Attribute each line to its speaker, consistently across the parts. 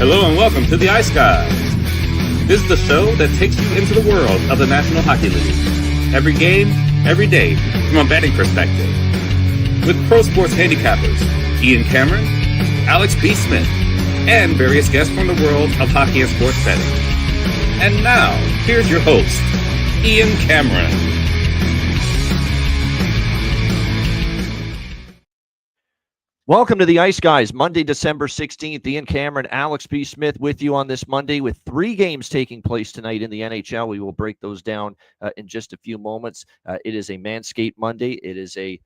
Speaker 1: Hello and welcome to the Ice Guys. This is the show that takes you into the world of the National Hockey League. Every game, every day, from a betting perspective. With pro sports handicappers, Ian Cameron, Alex B. Smith, and various guests from the world of hockey and sports betting. And now, here's your host, Ian Cameron.
Speaker 2: Welcome to the Ice Guys, Monday, December 16th. Ian Cameron, Alex B. Smith with you on this Monday with 3 games taking place tonight in the NHL. We will break those down in just a few moments. It is a Manscaped Monday. It is a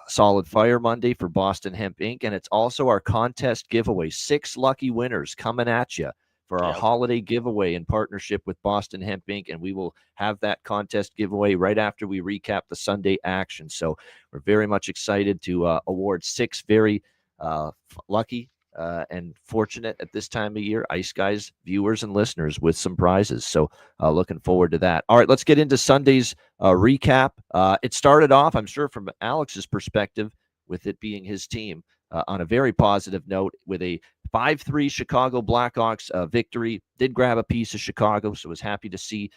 Speaker 2: Solid Fire Monday for Boston Hemp Inc. And it's also our contest giveaway. 6 lucky winners coming at you for our holiday giveaway in partnership with Boston Hemp Inc. And we will have that contest giveaway right after we recap the Sunday action. So we're very much excited to award 6 very lucky and fortunate at this time of year Ice Guys viewers and listeners with some prizes. So looking forward to that. All right, let's get into Sunday's recap. It started off, I'm sure from Alex's perspective, with it being his team, on a very positive note with a 5-3 Chicago Blackhawks victory. Did grab a piece of Chicago, so was happy to see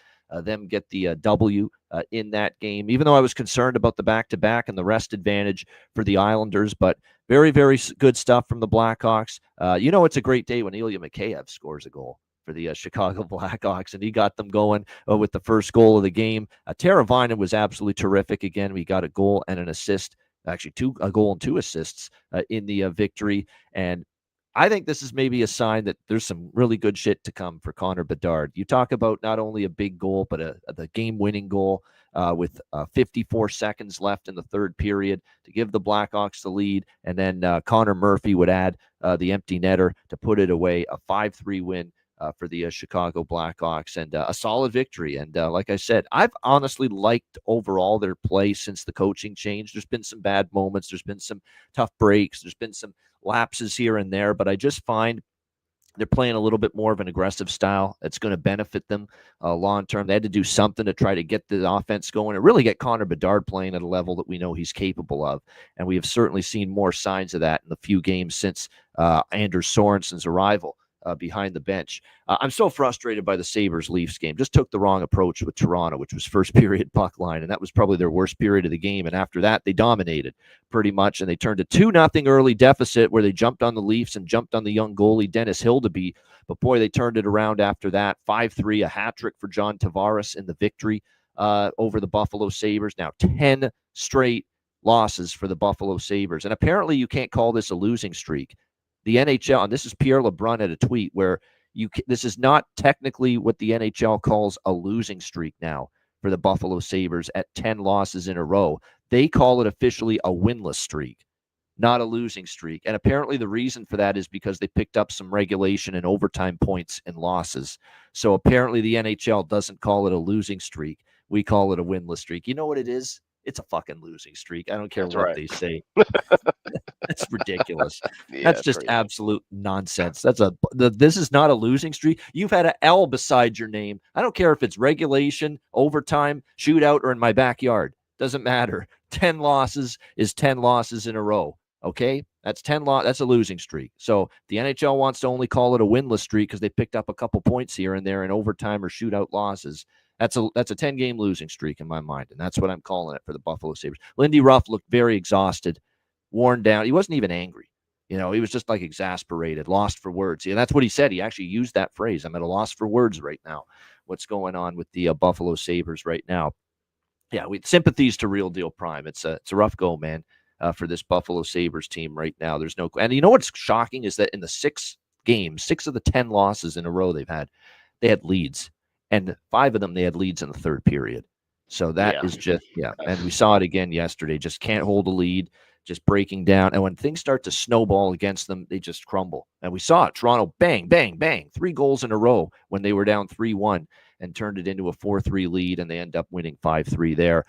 Speaker 2: them get the W in that game, even though I was concerned about the back-to-back and the rest advantage for the Islanders. But very, very good stuff from the Blackhawks. It's a great day when Ilya Mikheyev scores a goal for the Chicago Blackhawks, and he got them going with the first goal of the game. Teravainen was absolutely terrific again. We got a goal and an assist, actually a goal and 2 assists in the victory. And I think this is maybe a sign that there's some really good shit to come for Connor Bedard. You talk about not only a big goal, but the game-winning goal with 54 seconds left in the third period to give the Blackhawks the lead. And then Connor Murphy would add the empty netter to put it away, a 5-3 win for the Chicago Blackhawks, and a solid victory. And like I said, I've honestly liked overall their play since the coaching change. There's been some bad moments. There's been some tough breaks. There's been some lapses here and there, but I just find they're playing a little bit more of an aggressive style. It's going to benefit them long term. They had to do something to try to get the offense going and really get Connor Bedard playing at a level that we know he's capable of. And we have certainly seen more signs of that in the few games since Anders Sorensen's arrival behind the bench. I'm so frustrated by the Sabres-Leafs game. Just took the wrong approach with Toronto, which was first period puck line, and that was probably their worst period of the game. And after that, they dominated pretty much, and they turned a 2-0 early deficit where they jumped on the Leafs and jumped on the young goalie, Dennis Hildeby. But boy, they turned it around after that. 5-3, a hat trick for John Tavares in the victory over the Buffalo Sabres. Now 10 straight losses for the Buffalo Sabres. And apparently you can't call this a losing streak. The NHL, and this is Pierre LeBrun at a tweet, where this is not technically what the NHL calls a losing streak now for the Buffalo Sabres at 10 losses in a row. They call it officially a winless streak, not a losing streak. And apparently the reason for that is because they picked up some regulation and overtime points and losses. So apparently the NHL doesn't call it a losing streak. We call it a winless streak. You know what it is? It's a fucking losing streak. I don't care what they say. That's ridiculous. That's just crazy. Absolute nonsense. This is not a losing streak. You've had an L beside your name. I don't care if it's regulation, overtime, shootout, or in my backyard. Doesn't matter. 10 losses is 10 losses in a row. Okay? That's 10 that's a losing streak. So the NHL wants to only call it a winless streak because they picked up a couple points here and there in overtime or shootout losses. That's a 10-game losing streak in my mind, and that's what I'm calling it for the Buffalo Sabres. Lindy Ruff looked very exhausted, worn down. He wasn't even angry. He was just like exasperated, lost for words. Yeah, that's what he said. He actually used that phrase. I'm at a loss for words right now. What's going on with the Buffalo Sabres right now? Yeah, sympathies to Real Deal Prime. It's a rough go, man, for this Buffalo Sabres team right now. There's no, and you know what's shocking is that in the 6 games, 6 of the 10 losses in a row they had leads. And 5 of them, they had leads in the third period. So that is just, and we saw it again yesterday. Just can't hold a lead, just breaking down. And when things start to snowball against them, they just crumble. And we saw it. Toronto, bang, bang, bang. 3 goals in a row when they were down 3-1 and turned it into a 4-3 lead, and they end up winning 5-3 there.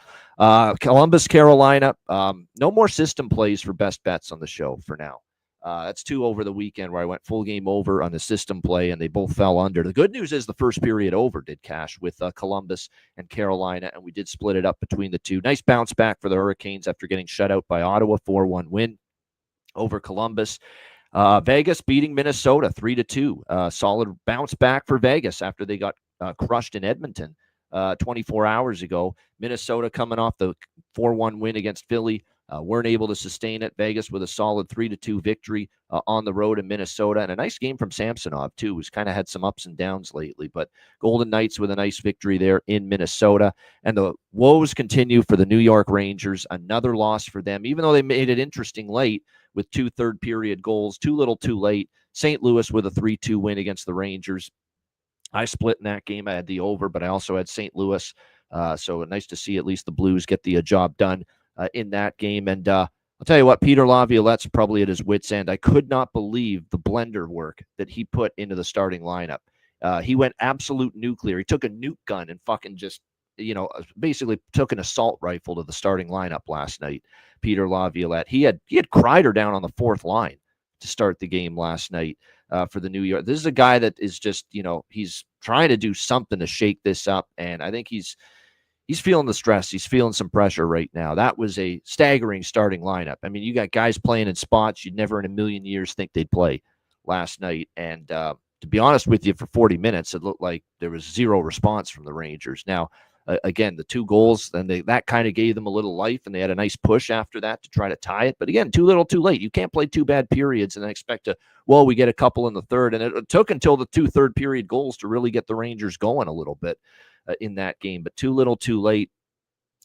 Speaker 2: Columbus, Carolina, no more system plays for best bets on the show for now. That's 2 over the weekend where I went full game over on the system play, and they both fell under. The good news is the first period over did cash with Columbus and Carolina, and we did split it up between the two. Nice bounce back for the Hurricanes after getting shut out by Ottawa, 4-1 win over Columbus. Vegas beating Minnesota 3-2. Solid bounce back for Vegas after they got crushed in Edmonton 24 hours ago. Minnesota coming off the 4-1 win against Philly. Weren't able to sustain it. Vegas with a solid 3-2 victory on the road in Minnesota. And a nice game from Samsonov, too, who's kind of had some ups and downs lately. But Golden Knights with a nice victory there in Minnesota. And the woes continue for the New York Rangers. Another loss for them, even though they made it interesting late with 2 third-period goals. Too little, too late. St. Louis with a 3-2 win against the Rangers. I split in that game. I had the over, but I also had St. Louis. So nice to see at least the Blues get the job done in that game. And I'll tell you what, Peter Laviolette's probably at his wit's end. I could not believe the blender work that he put into the starting lineup. He went absolute nuclear. He took a nuke gun and fucking just, basically took an assault rifle to the starting lineup last night. Peter Laviolette. He had Kreider down on the 4th line to start the game last night for the New York. This is a guy that is just, he's trying to do something to shake this up, and I think he's feeling the stress. He's feeling some pressure right now. That was a staggering starting lineup. I mean, you got guys playing in spots you'd never in a million years think they'd play last night. And to be honest with you, for 40 minutes, it looked like there was zero response from the Rangers. Now, again, the 2 goals, then that kind of gave them a little life, and they had a nice push after that to try to tie it. But again, too little, too late. You can't play 2 bad periods and then expect we get a couple in the third. And it took until the 2 third-period goals to really get the Rangers going a little bit in that game. But too little, too late.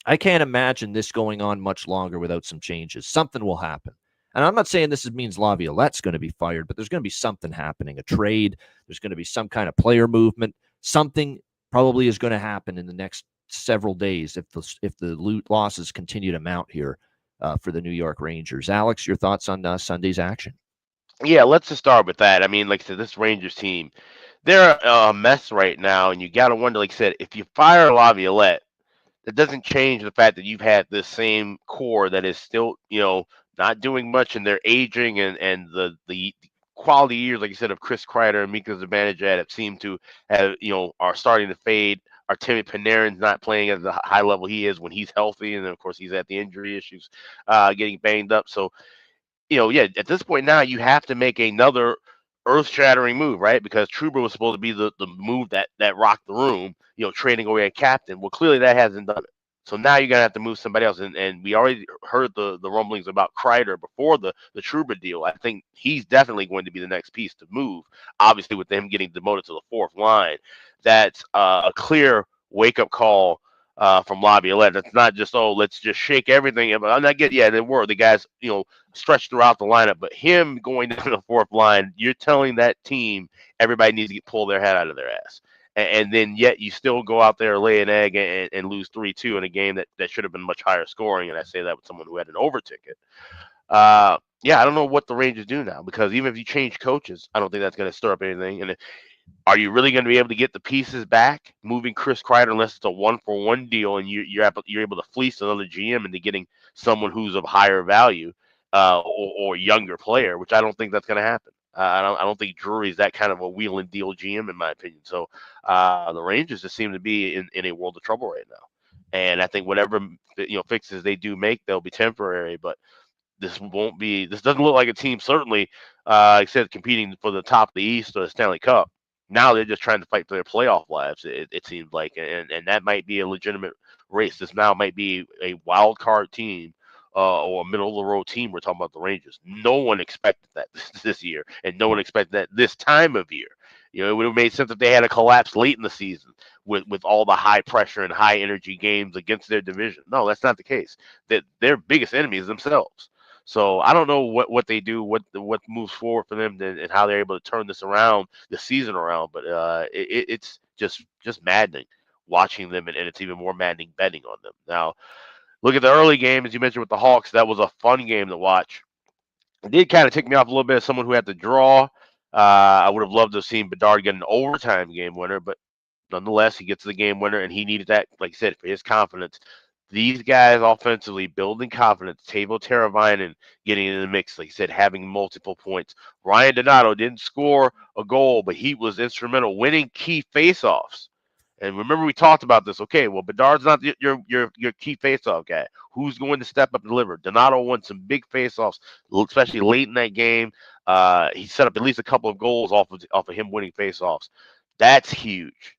Speaker 2: I can't imagine this going on much longer without some changes. Something will happen. And I'm not saying this means Laviolette's going to be fired, but there's going to be something happening, a trade. There's going to be some kind of player movement. Something probably is going to happen in the next several days if the losses continue to mount here for the New York Rangers. Alex, your thoughts on Sunday's action?
Speaker 3: Yeah, let's just start with that. I mean, like I said, this Rangers team, they're a mess right now, and you got to wonder, like I said, if you fire Laviolette, that doesn't change the fact that you've had this same core that is still, not doing much, and they're aging, and the quality years, like you said, of Chris Kreider and Mika Zibanejad have seemed to have, are starting to fade. Artemi Panarin's not playing at the high level he is when he's healthy, and then, of course, he's at the injury issues, getting banged up. So, at this point now, you have to make another earth-shattering move, right? Because Trouba was supposed to be the move that rocked the room, trading away a captain. Well, clearly that hasn't done it. So now you're going to have to move somebody else. And we already heard the rumblings about Kreider before the Trouba deal. I think he's definitely going to be the next piece to move. Obviously, with them getting demoted to the 4th line, that's a clear wake-up call from Laviolette. It's not just, let's just shake everything. I'm not getting, they were. The guys, stretched throughout the lineup. But him going down the 4th line, you're telling that team everybody needs to pull their head out of their ass. And then yet you still go out there, lay an egg, and lose 3-2 in a game that should have been much higher scoring. And I say that with someone who had an over ticket. I don't know what the Rangers do now, because even if you change coaches, I don't think that's going to stir up anything. And are you really going to be able to get the pieces back, moving Chris Kreider, unless it's a 1-for-1 deal and you're able to fleece another GM into getting someone who's of higher value or younger player, which I don't think that's going to happen. I don't think Drury's that kind of a wheel and deal GM, in my opinion. So the Rangers just seem to be in a world of trouble right now. And I think whatever fixes they do make, they'll be temporary. But this doesn't look like a team, certainly, except competing for the top of the East or the Stanley Cup. Now they're just trying to fight for their playoff lives, it seems like. And that might be a legitimate race. This now might be a wild card team. Or a middle-of-the-road team. We're talking about the Rangers. No one expected that this year, and no one expected that this time of year. It would have made sense if they had a collapse late in the season with all the high pressure and high energy games against their division. No, that's not the case. That their biggest enemy is themselves. So I don't know what they do, what moves forward for them, and how they're able to turn this season around. But it's just maddening watching them, and it's even more maddening betting on them now. Look at the early game, as you mentioned, with the Hawks. That was a fun game to watch. It did kind of tick me off a little bit as someone who had to draw. I would have loved to have seen Bedard get an overtime game winner, but nonetheless, he gets the game winner, and he needed that, like I said, for his confidence. These guys offensively building confidence. Teuvo Teravainen getting in the mix, like I said, having multiple points. Ryan Donato didn't score a goal, but he was instrumental winning key faceoffs. And remember, we talked about this. Okay, well, Bedard's not your key faceoff guy. Who's going to step up and deliver? Donato won some big faceoffs, especially late in that game. He set up at least a couple of goals off of him winning faceoffs. That's huge.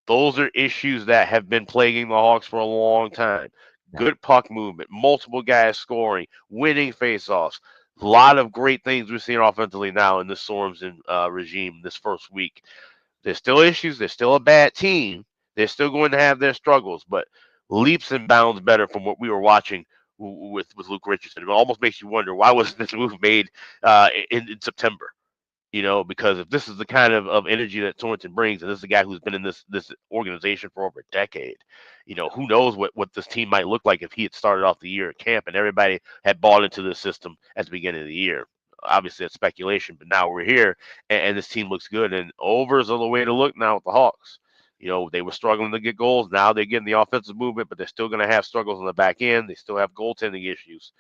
Speaker 3: Those are issues that have been plaguing the Hawks for a long time. Good puck movement, multiple guys scoring, winning faceoffs. A lot of great things we're seeing offensively now in the Sorensen regime this first week. There's still issues. They're still a bad team. They're still going to have their struggles, but leaps and bounds better from what we were watching with Luke Richardson. It almost makes you wonder, why wasn't this move made in September? Because if this is the kind of energy that Sorensen brings, and this is a guy who's been in this organization for over a decade, who knows what this team might look like if he had started off the year at camp and everybody had bought into this system at the beginning of the year. Obviously, it's speculation, but now we're here, and this team looks good, and overs are the way to look now with the Hawks. They were struggling to get goals. Now they're getting the offensive movement, but they're still going to have struggles on the back end. They still have goaltending issues.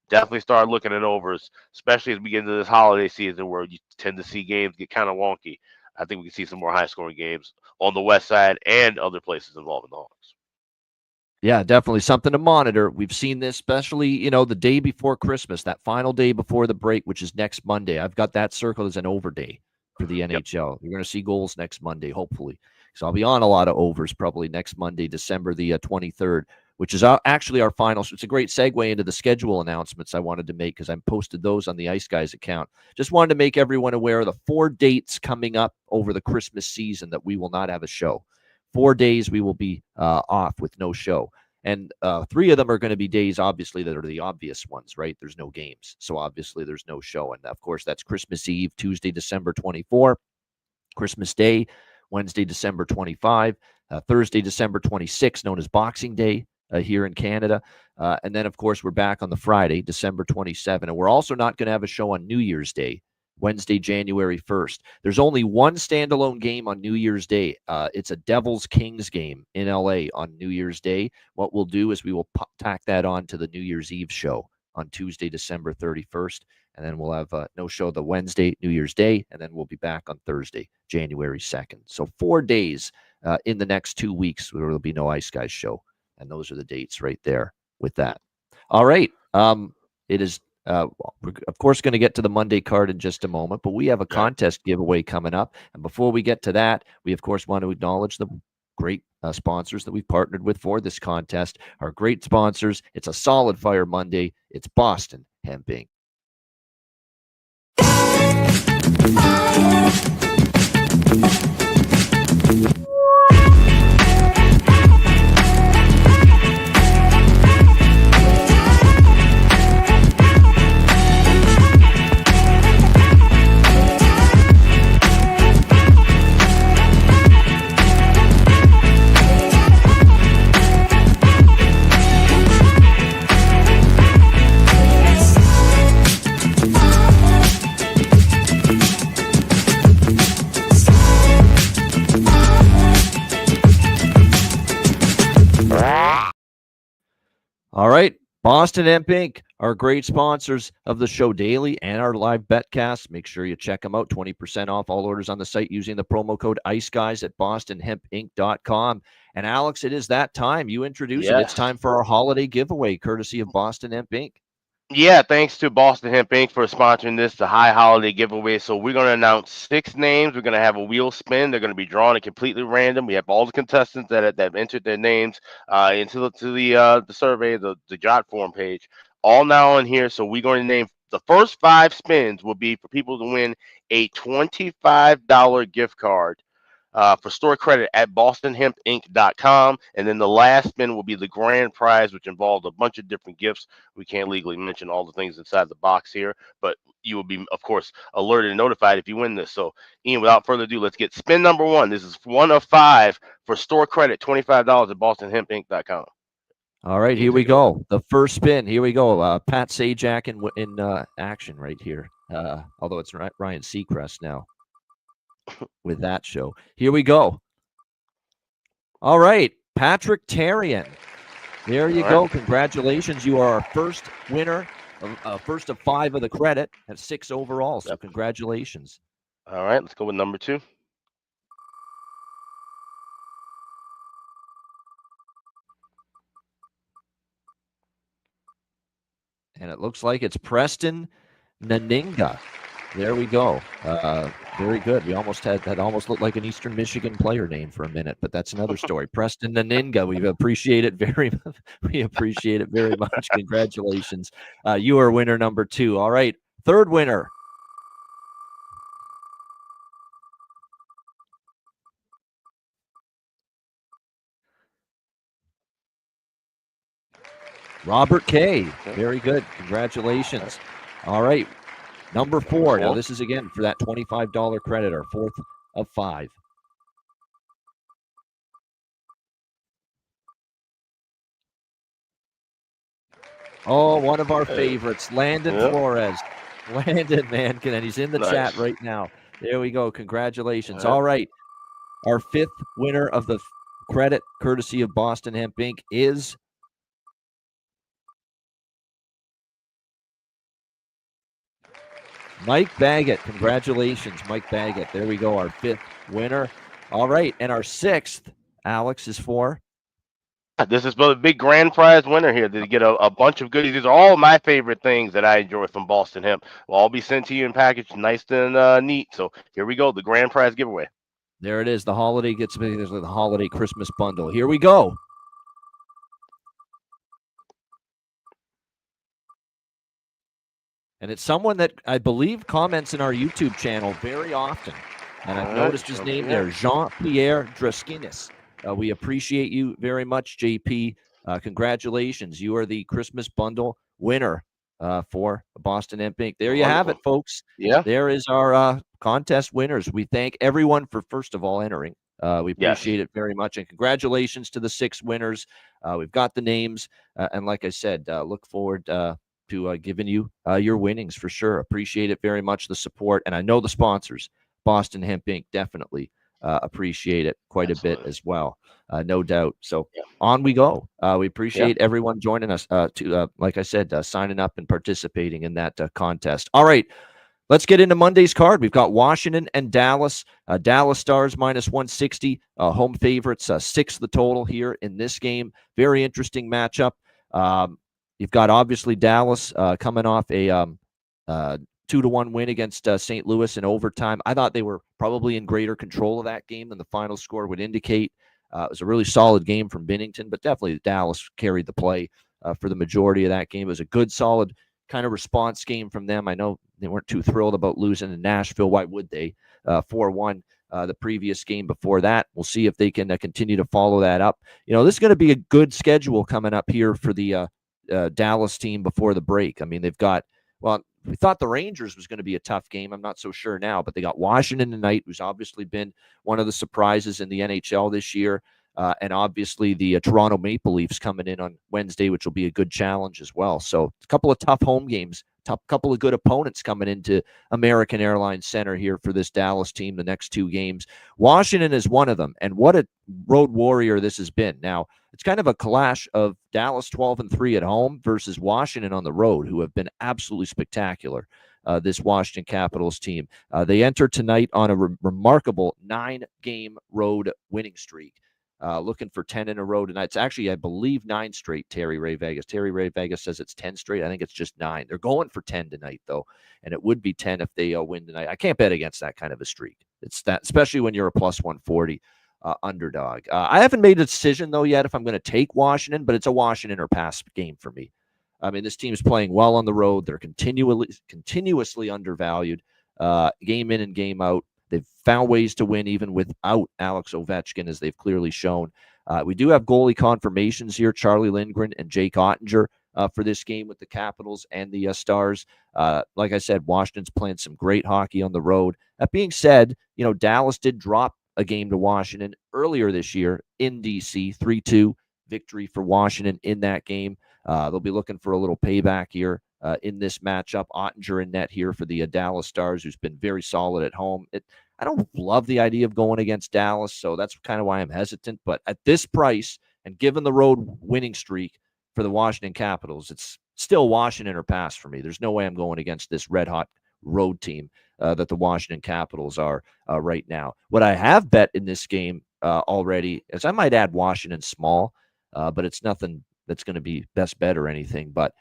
Speaker 3: Definitely start looking at overs, especially as we get into this holiday season where you tend to see games get kind of wonky. I think we can see some more high-scoring games on the West Side and other places involving the Hawks.
Speaker 2: Yeah, definitely something to monitor. We've seen this, especially, the day before Christmas, that final day before the break, which is next Monday. I've got that circled as an over day for the NHL. You're going to see goals next Monday, hopefully. So I'll be on a lot of overs probably next Monday, December the 23rd, which is actually our final. So it's a great segue into the schedule announcements I wanted to make because I posted those on the Ice Guys account. Just wanted to make everyone aware of the 4 dates coming up over the Christmas season that we will not have a show. 4 days we will be off with no show. And 3 of them are going to be days, obviously, that are the obvious ones, right? There's no games. So obviously there's no show. And of course, that's Christmas Eve, Tuesday, December 24, Christmas Day, Wednesday, December 25, Thursday, December 26, known as Boxing Day here in Canada. And then, of course, we're back on the Friday, December 27. And we're also not going to have a show on New Year's Day, Wednesday, January 1st. There's only one standalone game on New Year's Day. It's a Devils-Kings game in LA on New Year's Day. What we'll do is we will tack that on to the New Year's Eve show on Tuesday, December 31st. And then we'll have no show the Wednesday, New Year's Day, and then we'll be back on Thursday, January 2nd. So 4 days in the next 2 weeks where there'll be no Ice Guys show. And those are the dates right there with that. All right. It is, we're, of course, going to get to the Monday card in just a moment, but we have a contest giveaway coming up. And before we get to that, we, of course, want to acknowledge the great sponsors that we've partnered with for this contest. Our great sponsors. It's a solid fire Monday. It's Boston Hemp Inc. All right, Boston Hemp Inc., our great sponsors of the show daily and our live betcasts. Make sure you check them out. 20% off all orders on the site using the promo code IceGuys at bostonhempinc.com. And Alex, it is that time. You introduce it. It's time for our holiday giveaway, courtesy of Boston Hemp Inc.
Speaker 3: Yeah, thanks to Boston Hemp Inc. for sponsoring this, the high holiday giveaway. So we're going to announce 6 names. We're going to have a wheel spin. They're going to be drawn and completely random. We have all the contestants that have entered their names into the survey, the Jot form page, all now on here. So we're going to name the first 5 spins will be for people to win a $25 gift card for store credit at bostonhempinc.com. And then the last spin will be the grand prize, which involves a bunch of different gifts. We can't legally mention all the things inside the box here, but you will be, of course, alerted and notified if you win this. So, Ian, without further ado, let's get spin number 1. This is 1 of 5 for store credit, $25 at bostonhempinc.com.
Speaker 2: All right, here we go. The first spin. Here we go. Pat Sajak in action right here. Although it's Ryan Seacrest now with that show. Here we go. All right, Patrick Therrien. There you go. Congratulations. You are our first winner, first of 5 of the credit at 6 overall. So congratulations.
Speaker 3: All right, let's go with number 2.
Speaker 2: And it looks like it's Preston Naninga. There we go. Very good. We almost had that almost looked like an Eastern Michigan player name for a minute, but that's another story. Preston Naninga. We appreciate it very much. We appreciate it very much. Congratulations. You are winner number 2. All right. Third winner. Robert K. Very good. Congratulations. All right. Number 4. Now, this is again for that $25 credit, our 4th of 5. Oh, one of our favorites, Landon Flores. Landon, man, and he's in the chat right now. There we go. Congratulations. All right. Our 5th winner of the credit, courtesy of Boston Hemp Inc., is Mike Baggett. Congratulations, Mike Baggett. There we go, our 5th winner. All right, and our 6th, Alex, is for?
Speaker 3: This is the big grand prize winner here. They get a bunch of goodies. These are all my favorite things that I enjoy from Boston Hemp. Will all be sent to you in package, nice and neat. So here we go, the grand prize giveaway.
Speaker 2: There it is. The holiday gets me. There's the holiday Christmas bundle. Here we go. And it's someone that I believe comments in our YouTube channel very often. And I've noticed his name there, Jean-Pierre Draskinis. We appreciate you very much, JP. Congratulations. You are the Christmas bundle winner for Boston Hemp Inc. There you have it, folks.
Speaker 3: Yeah.
Speaker 2: There is our contest winners. We thank everyone for, first of all, entering. We appreciate it very much. And congratulations to the 6 winners. We've got the names. And like I said, look forward to giving you your winnings for sure. Appreciate it very much, the support. And I know the sponsors, Boston Hemp Inc., definitely appreciate it quite a bit as well. No doubt. So on we go. We appreciate everyone joining us like I said, signing up and participating in that contest. All right. Let's get into Monday's card. We've got Washington and Dallas. Dallas Stars -160. Home favorites, 6 the total here in this game. Very interesting matchup. You've got obviously Dallas coming off a 2-1 win against St. Louis in overtime. I thought they were probably in greater control of that game than the final score would indicate. It was a really solid game from Binnington, but definitely Dallas carried the play for the majority of that game. It was a good, solid kind of response game from them. I know they weren't too thrilled about losing in Nashville. Why would they? 4-1 the previous game before that. We'll see if they can continue to follow that up. You know, this is going to be a good schedule coming up here for the Dallas team before the break. I mean, they've got, well, we thought the Rangers was going to be a tough game. I'm not so sure now, but they got Washington tonight, who's obviously been one of the surprises in the NHL this year. And obviously the Toronto Maple Leafs coming in on Wednesday, which will be a good challenge as well. So a couple of tough home games, couple of good opponents coming into American Airlines Center here for this Dallas team the next 2 games. Washington is one of them, and what a road warrior this has been. Now, it's kind of a clash of Dallas 12-3 at home versus Washington on the road, who have been absolutely spectacular. This Washington Capitals team. They enter tonight on a remarkable 9-game road winning streak. Looking for 10 in a row tonight. It's actually, I believe, 9 straight, Terry Ray Vegas. Terry Ray Vegas says it's 10 straight. I think it's just 9. They're going for 10 tonight, though, and it would be 10 if they win tonight. I can't bet against that kind of a streak. It's that, especially when you're a +140 underdog. I haven't made a decision, though, yet if I'm going to take Washington, but it's a Washington or pass game for me. I mean, this team's playing well on the road. They're continuously undervalued, game in and game out. They've found ways to win even without Alex Ovechkin, as they've clearly shown. We do have goalie confirmations here, Charlie Lindgren and Jake Ottinger for this game with the Capitals and the Stars. Like I said, Washington's playing some great hockey on the road. That being said, you know, Dallas did drop a game to Washington earlier this year in D.C., 3-2 victory for Washington in that game. They'll be looking for a little payback here in this matchup. Ottinger in net here for the Dallas Stars, who's been very solid at home. I don't love the idea of going against Dallas, so that's kind of why I'm hesitant. But at this price, and given the road winning streak for the Washington Capitals, it's still Washington or pass for me. There's no way I'm going against this red-hot road team that the Washington Capitals are right now. What I have bet in this game already is I might add Washington small, but it's nothing that's going to be best bet or anything. But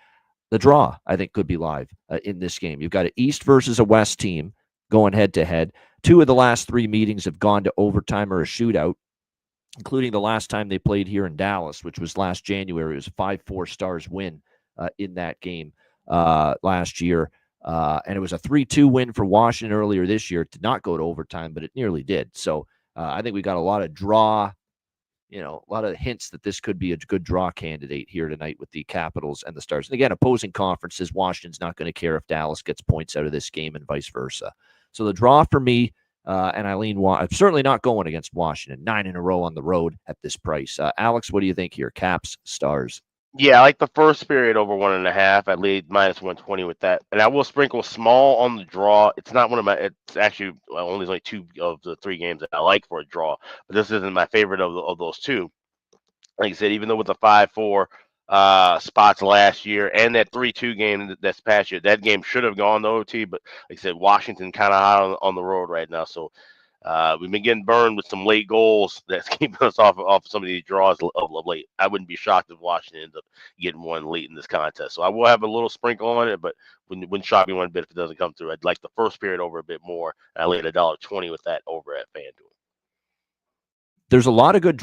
Speaker 2: the draw, I think, could be live in this game. You've got an East versus a West team going head-to-head. 2 of the last 3 meetings have gone to overtime or a shootout, including the last time they played here in Dallas, which was last January. It was a 5-4 Stars win in that game last year. And it was a 3-2 win for Washington earlier this year. It did not go to overtime, but it nearly did. So I think we got a lot of draw, a lot of hints that this could be a good draw candidate here tonight with the Capitals and the Stars. And again, opposing conferences, Washington's not going to care if Dallas gets points out of this game and vice versa. So the draw for me, and I'm certainly not going against Washington. 9 in a row on the road at this price. Alex, what do you think here? Caps, Stars.
Speaker 3: Yeah, I like the first period over 1.5. I lead -120 with that, and I will sprinkle small on the draw. It's not one of my. It's actually only 2 of the 3 games that I like for a draw, but this isn't my favorite of those 2. Like I said, even though with the 5-4 spots last year and that 3-2 game that's past year, that game should have gone to OT. But like I said, Washington kind of hot on the road right now, so we've been getting burned with some late goals that's keeping us off some of these draws of late. I wouldn't be shocked if Washington ends up getting one late in this contest. So I will have a little sprinkle on it, but wouldn't shock me one bit if it doesn't come through. I'd like the first period over a bit more. I laid $1.20 with that over at FanDuel.
Speaker 2: There's a lot of good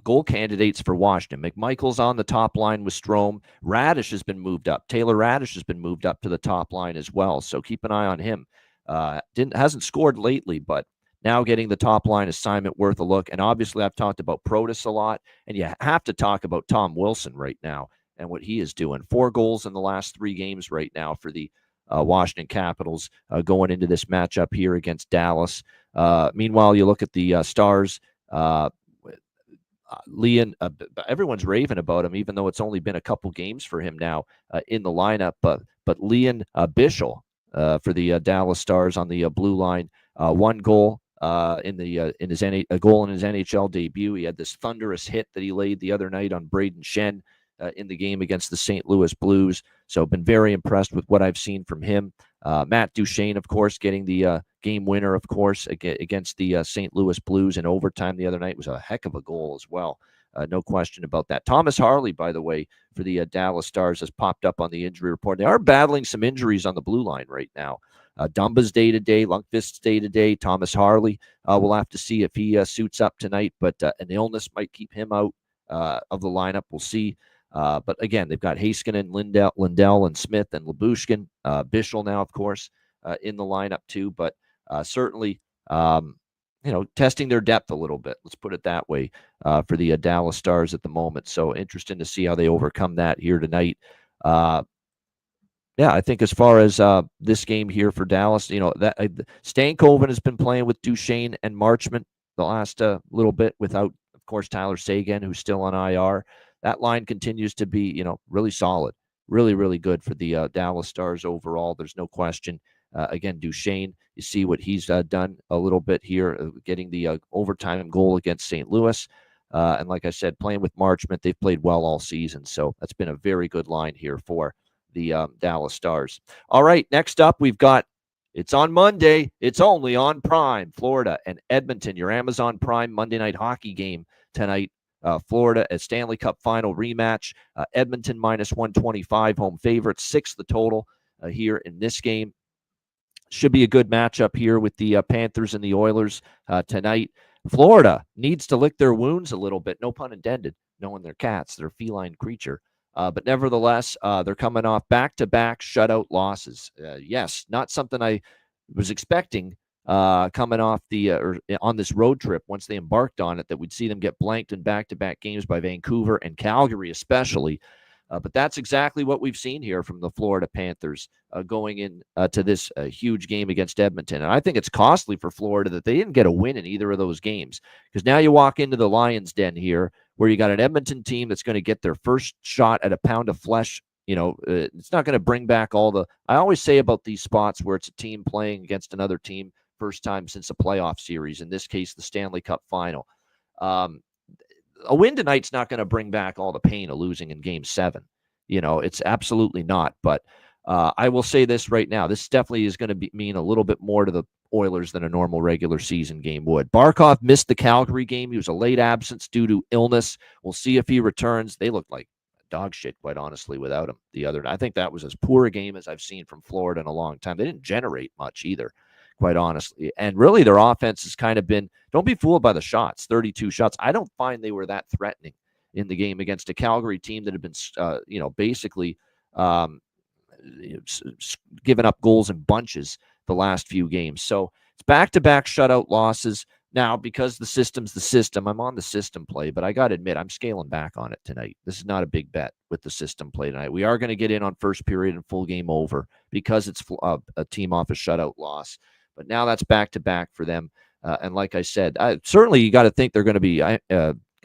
Speaker 2: goal candidates for Washington. McMichael's on the top line with Strome. Radish has been moved up. Taylor Radish has been moved up to the top line as well. So keep an eye on him. Hasn't scored lately, but now getting the top line assignment worth a look. And obviously I've talked about Protas a lot, and you have to talk about Tom Wilson right now and what he is doing. 4 goals in the last 3 games right now for the Washington Capitals going into this matchup here against Dallas. Meanwhile, you look at the Stars. Leon, everyone's raving about him, even though it's only been a couple games for him now in the lineup. But Leon Bischel for the Dallas Stars on the blue line, 1 goal in his NHL debut. He had this thunderous hit that he laid the other night on Braden Shen in the game against the St. Louis Blues. So been very impressed with what I've seen from him. Matt Duchene, of course, getting the game winner, of course, against the St. Louis Blues in overtime the other night. Was a heck of a goal as well. No question about that. Thomas Harley, by the way, for the Dallas Stars has popped up on the injury report. They are battling some injuries on the blue line right now. Dumba's day-to-day, Lundqvist's day-to-day. Thomas Harley, we'll have to see if he suits up tonight, but an illness might keep him out of the lineup. We'll see. But again, they've got Heiskanen, Lindell, and Smith, and Lyubushkin. Bischel now, of course, in the lineup too. But certainly, testing their depth a little bit. Let's put it that way for the Dallas Stars at the moment. So interesting to see how they overcome that here tonight. I think as far as this game here for Dallas, that Stankoven has been playing with Duchene and Marchment the last little bit without, of course, Tyler Seguin, who's still on IR. That line continues to be, really solid, really, really good for the Dallas Stars overall. There's no question. Again, Duchene, you see what he's done a little bit here, getting the overtime goal against St. Louis. And like I said, playing with Marchment, they've played well all season. So that's been a very good line here for the Dallas Stars. All right, next up, we've got, it's on Monday. It's only on Prime, Florida and Edmonton, your Amazon Prime Monday Night Hockey game tonight. Florida, a Stanley Cup final rematch. Edmonton -125, home favorites, 6 the total here in this game. Should be a good matchup here with the Panthers and the Oilers tonight. Florida needs to lick their wounds a little bit, no pun intended, knowing they're cats, they're a feline creature. But nevertheless, they're coming off back-to-back shutout losses. Yes, not something I was expecting coming off or on this road trip once they embarked on it, that we'd see them get blanked in back-to-back games by Vancouver and Calgary especially. But that's exactly what we've seen here from the Florida Panthers going in to this huge game against Edmonton. And I think it's costly for Florida that they didn't get a win in either of those games, because now you walk into the Lions' den here where you got an Edmonton team that's going to get their first shot at a pound of flesh. It's not going to bring back all the – I always say about these spots where it's a team playing against another team first time since a playoff series, in this case, the Stanley Cup final. A win tonight's not going to bring back all the pain of losing in Game 7. It's absolutely not. But I will say this right now. This definitely is going to mean a little bit more to the Oilers than a normal regular season game would. Barkov missed the Calgary game. He was a late absence due to illness. We'll see if he returns. They look like dog shit, quite honestly, without him the other night. I think that was as poor a game as I've seen from Florida in a long time. They didn't generate much either, quite honestly. And really, their offense has kind of been, don't be fooled by the shots, 32 shots. I don't find they were that threatening in the game against a Calgary team that had been, basically given up goals in bunches the last few games. So it's back-to-back shutout losses. Now, because the system's the system, I'm on the system play, but I got to admit, I'm scaling back on it tonight. This is not a big bet with the system play tonight. We are going to get in on first period and full game over because it's a team off a shutout loss. But now that's back-to-back for them. And like I said, certainly you got to think they're going to be kind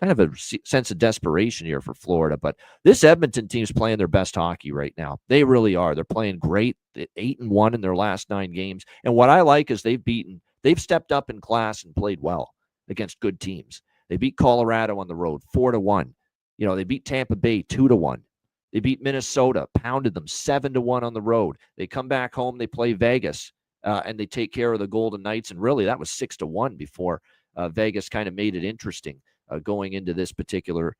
Speaker 2: of a sense of desperation here for Florida. But this Edmonton team's playing their best hockey right now. They really are. They're playing great. 8-1 in their last 9 games. And what I like is they've stepped up in class and played well against good teams. They beat Colorado on the road 4-1. They beat Tampa Bay 2-1. They beat Minnesota, pounded them 7-1 on the road. They come back home, they play Vegas, and they take care of the Golden Knights. And really, that was 6-1 before Vegas kind of made it interesting going into this particular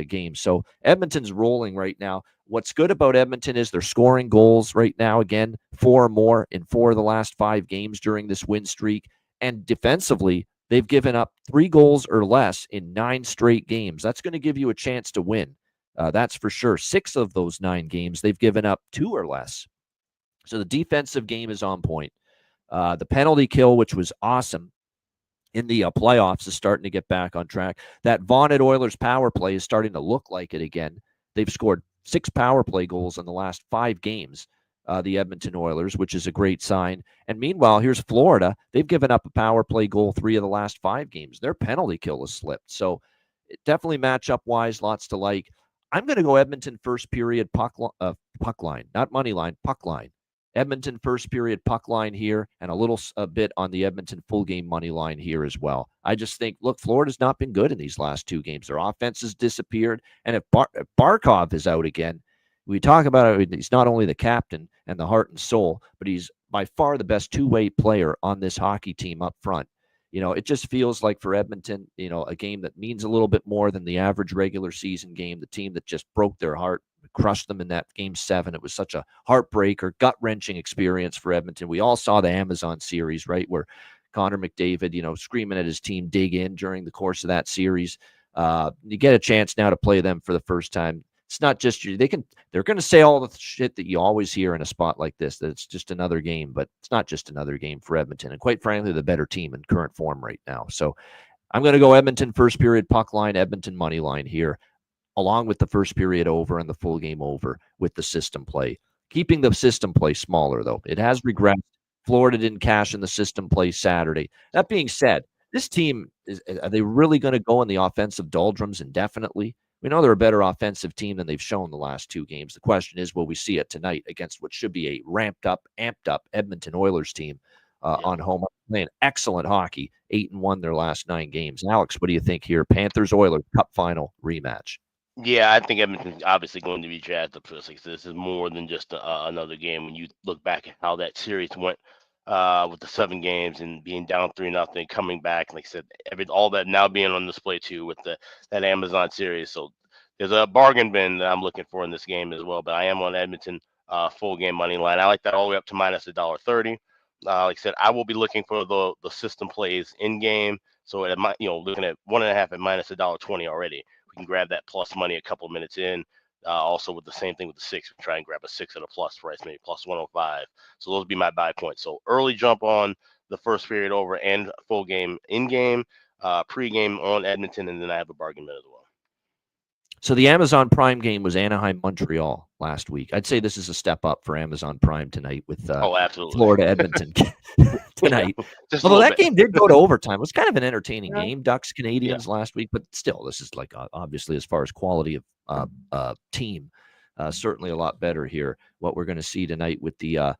Speaker 2: game. So Edmonton's rolling right now. What's good about Edmonton is they're scoring goals right now. Again, 4 or more in 4 of the last 5 games during this win streak. And defensively, they've given up 3 goals or less in 9 straight games. That's going to give you a chance to win. That's for sure. 6 of those 9 games, they've given up 2 or less. So the defensive game is on point. The penalty kill, which was awesome in the playoffs, is starting to get back on track. That vaunted Oilers power play is starting to look like it again. They've scored 6 power play goals in the last 5 games, the Edmonton Oilers, which is a great sign. And meanwhile, here's Florida. They've given up a power play goal 3 of the last 5 games. Their penalty kill has slipped. So definitely matchup-wise, lots to like. I'm going to go Edmonton first period puck line, not money line, puck line. Edmonton first period puck line here, and a bit on the Edmonton full game money line here as well. I just think, look, Florida's not been good in these last 2 games. Their offense has disappeared, and if Barkov is out again, we talk about it. He's not only the captain and the heart and soul, but he's by far the best 2-way player on this hockey team up front. It just feels like for Edmonton, a game that means a little bit more than the average regular season game. The team that just broke their heart, crushed them in that game 7. It was such a heartbreaker, gut-wrenching experience for Edmonton. We all saw the Amazon series, right, where Connor McDavid, screaming at his team, dig in during the course of that series. You get a chance now to play them for the first time. It's not just they're going to say all the shit that you always hear in a spot like this, that it's just another game, but it's not just another game for Edmonton. And quite frankly, the better team in current form right now. So I'm going to go Edmonton first period puck line, Edmonton money line here, along with the first period over and the full game over with the system play. Keeping the system play smaller, though. It has regressed. Florida didn't cash in the system play Saturday. That being said, this team, are they really going to go in the offensive doldrums indefinitely? We know they're a better offensive team than they've shown the last 2 games. The question is, will we see it tonight against what should be a ramped up, amped up Edmonton Oilers team on home, playing excellent hockey, 8-1 their last 9 games. Alex, what do you think here? Panthers Oilers Cup final rematch.
Speaker 3: Yeah, I think Edmonton's obviously going to be jazzed up for this. Like, this is more than just another game. When you look back at how that series went with the 7 games and being down 3-0, coming back, like I said, all that now being on display too with that Amazon series. So there's a bargain bin that I'm looking for in this game as well. But I am on Edmonton full game money line. I like that all the way up to minus $1.30. Like I said, I will be looking for the system plays in game. So at looking at 1.5 at minus $1.20 already. We can grab that plus money a couple of minutes in. Also with the same thing with the 6, we try and grab a 6 at a plus price, maybe plus 105. So those would be my buy points. So early jump on the first period over and full game in game, pre-game on Edmonton, and then I have a bargain bin as well.
Speaker 2: So the Amazon Prime game was Anaheim-Montreal last week. I'd say this is a step up for Amazon Prime tonight with Florida-Edmonton tonight. Although that game did go to overtime. It was kind of an entertaining game. Ducks-Canadians last week, but still, this is like obviously as far as quality of team, certainly a lot better here, what we're going to see tonight with the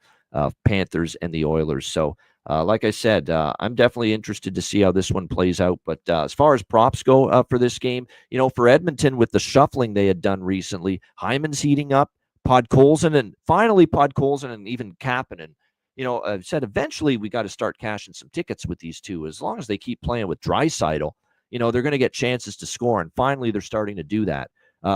Speaker 2: Panthers and the Oilers. So like I said, I'm definitely interested to see how this one plays out. But as far as props go for this game, for Edmonton with the shuffling they had done recently, Hyman's heating up, Podkolzin, and even Kapanen. I've said eventually we got to start cashing some tickets with these two. As long as they keep playing with Draisaitl, they're going to get chances to score. And finally, they're starting to do that.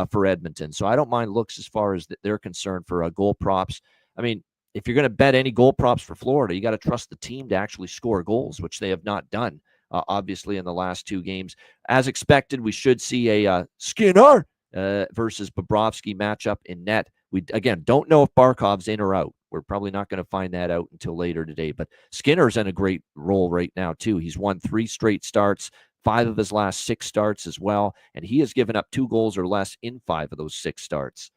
Speaker 2: for Edmonton. So I don't mind looks as far as they're concerned for goal props. I mean, if you're going to bet any goal props for Florida, you got to trust the team to actually score goals, which they have not done, obviously, in the last 2 games. As expected, we should see a Skinner versus Bobrovsky matchup in net. We, again, don't know if Barkov's in or out. We're probably not going to find that out until later today. But Skinner's in a great role right now, too. He's won 3 straight starts, 5 of his last 6 starts as well. And he has given up 2 goals or less in 5 of those 6 starts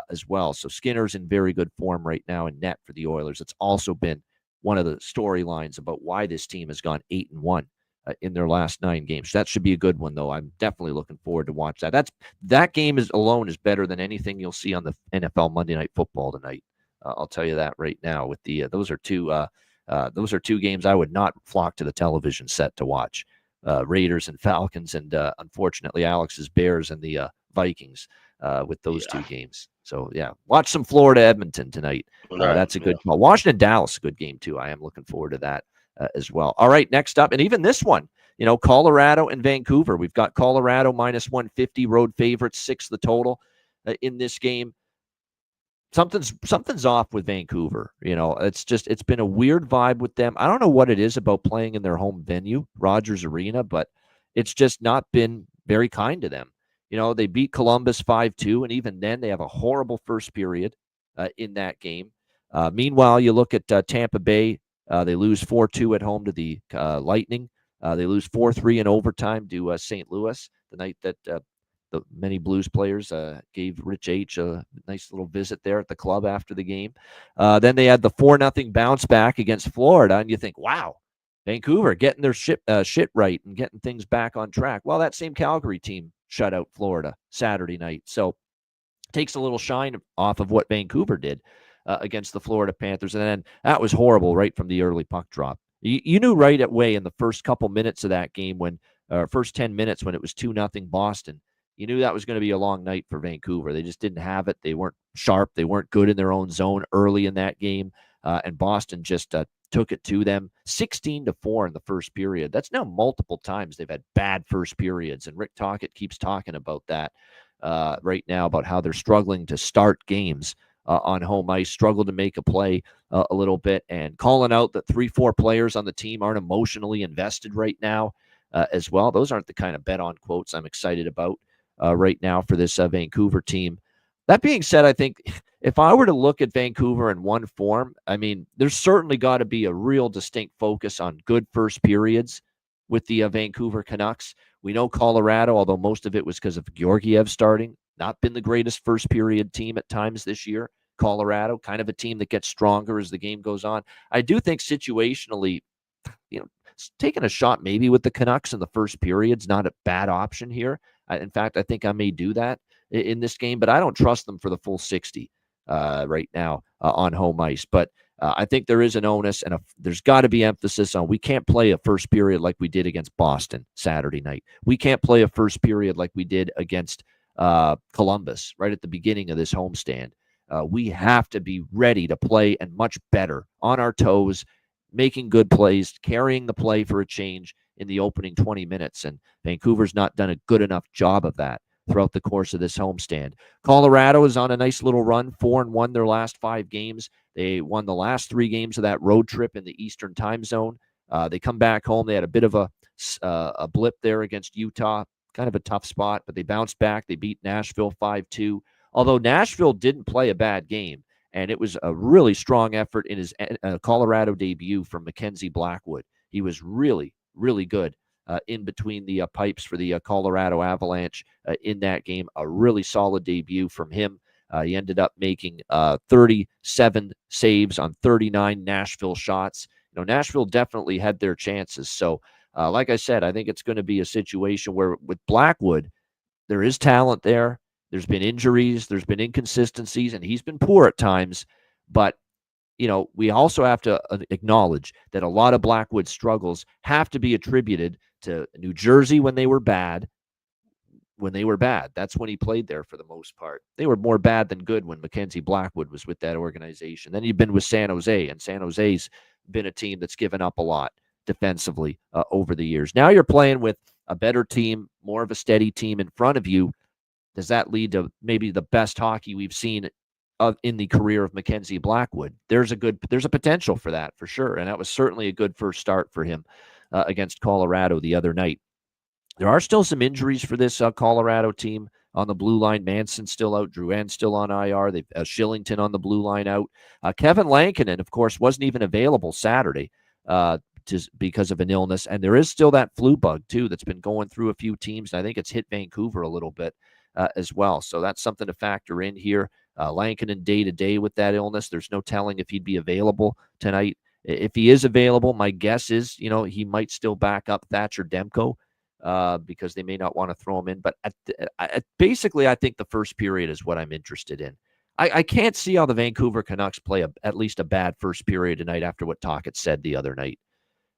Speaker 2: as well. So Skinner's in very good form right now in net for the Oilers. It's also been one of the storylines about why this team has gone 8-1 in their last 9 games. That should be a good one, though. I'm definitely looking forward to watch that. That game alone is better than anything you'll see on the NFL Monday Night Football tonight. I'll tell you that right now. With the those are two games I would not flock to the television set to watch. Raiders and Falcons, and unfortunately Alex's Bears and the Vikings with those 2 games. So yeah, watch some Florida Edmonton tonight. That's a good call. Washington Dallas, a good game too. I am looking forward to that as well. All right, next up, and even this one, Colorado and Vancouver. We've got Colorado minus 150 road favorites, 6 the total in this game. Something's off with Vancouver. It's been a weird vibe with them. I don't know what it is about playing in their home venue, Rogers Arena, but it's just not been very kind to them. They beat Columbus 5-2, and even then they have a horrible first period in that game. Meanwhile, you look at Tampa Bay. They lose 4-2 at home to the Lightning. They lose 4-3 in overtime to St. Louis, the night that the many Blues players gave Rich H a nice little visit there at the club after the game. Then they had the 4-0 bounce back against Florida, and you think, wow, Vancouver getting their shit right and getting things back on track. Well, that same Calgary team shut out Florida Saturday night. So takes a little shine off of what Vancouver did against the Florida Panthers. And then that was horrible right from the early puck drop. You knew right away in the first couple minutes of that game, first 10 minutes when it was 2-0 Boston, you knew that was going to be a long night for Vancouver. They just didn't have it. They weren't sharp. They weren't good in their own zone early in that game. And Boston just took it to them 16-4 in the first period. That's now multiple times they've had bad first periods. And Rick Tocchet keeps talking about that right now, about how they're struggling to start games on home ice, struggle to make a play a little bit, and calling out that 3-4 players on the team aren't emotionally invested right now as well. Those aren't the kind of bet on quotes I'm excited about right now for this Vancouver team. That being said, I think if I were to look at Vancouver in one form, I mean, there's certainly got to be a real distinct focus on good first periods with the Vancouver Canucks. We know Colorado, although most of it was because of Georgiev starting, not been the greatest first period team at times this year. Colorado, kind of a team that gets stronger as the game goes on. I do think situationally, taking a shot maybe with the Canucks in the first period's not a bad option here. In fact, I think I may do that in this game, but I don't trust them for the full 60 right now on home ice. But I think there is an onus, and there's got to be emphasis on we can't play a first period like we did against Boston Saturday night. We can't play a first period like we did against Columbus right at the beginning of this homestand. We have to be ready to play and much better on our toes, making good plays, carrying the play for a change in the opening 20 minutes. And Vancouver's not done a good enough job of that throughout the course of this homestand. Colorado is on a nice little run, 4-1 their last 5 games. They won the last 3 games of that road trip in the Eastern time zone. They come back home. They had a bit of a blip there against Utah, kind of a tough spot, but they bounced back. They beat Nashville 5-2. Although Nashville didn't play a bad game, and it was a really strong effort in his Colorado debut from Mackenzie Blackwood. He was really, really good in between the pipes for the Colorado Avalanche in that game. A really solid debut from him. He ended up making 37 saves on 39 Nashville shots. Nashville definitely had their chances. So, like I said, I think it's going to be a situation where with Blackwood, there is talent there. There's been injuries, there's been inconsistencies, and he's been poor at times. But, we also have to acknowledge that a lot of Blackwood's struggles have to be attributed to New Jersey when they were bad. That's when he played there for the most part. They were more bad than good when Mackenzie Blackwood was with that organization. Then he'd been with San Jose, and San Jose's been a team that's given up a lot defensively over the years. Now you're playing with a better team, more of a steady team in front of you. Does that lead to maybe the best hockey we've seen in the career of Mackenzie Blackwood? There's a potential for that for sure, and that was certainly a good first start for him against Colorado the other night. There are still some injuries for this Colorado team on the blue line. Manson's still out. Drouin still on IR. They've Shillington on the blue line out. Kevin Lankinen, of course, wasn't even available Saturday because of an illness. And there is still that flu bug, too, that's been going through a few teams. And I think it's hit Vancouver a little bit as well. So that's something to factor in here. Lankinen day-to-day with that illness. There's no telling if he'd be available tonight. If he is available, my guess is, he might still back up Thatcher Demko. Because they may not want to throw him in. But basically, I think the first period is what I'm interested in. I can't see how the Vancouver Canucks play at least a bad first period tonight after what Tocchet said the other night.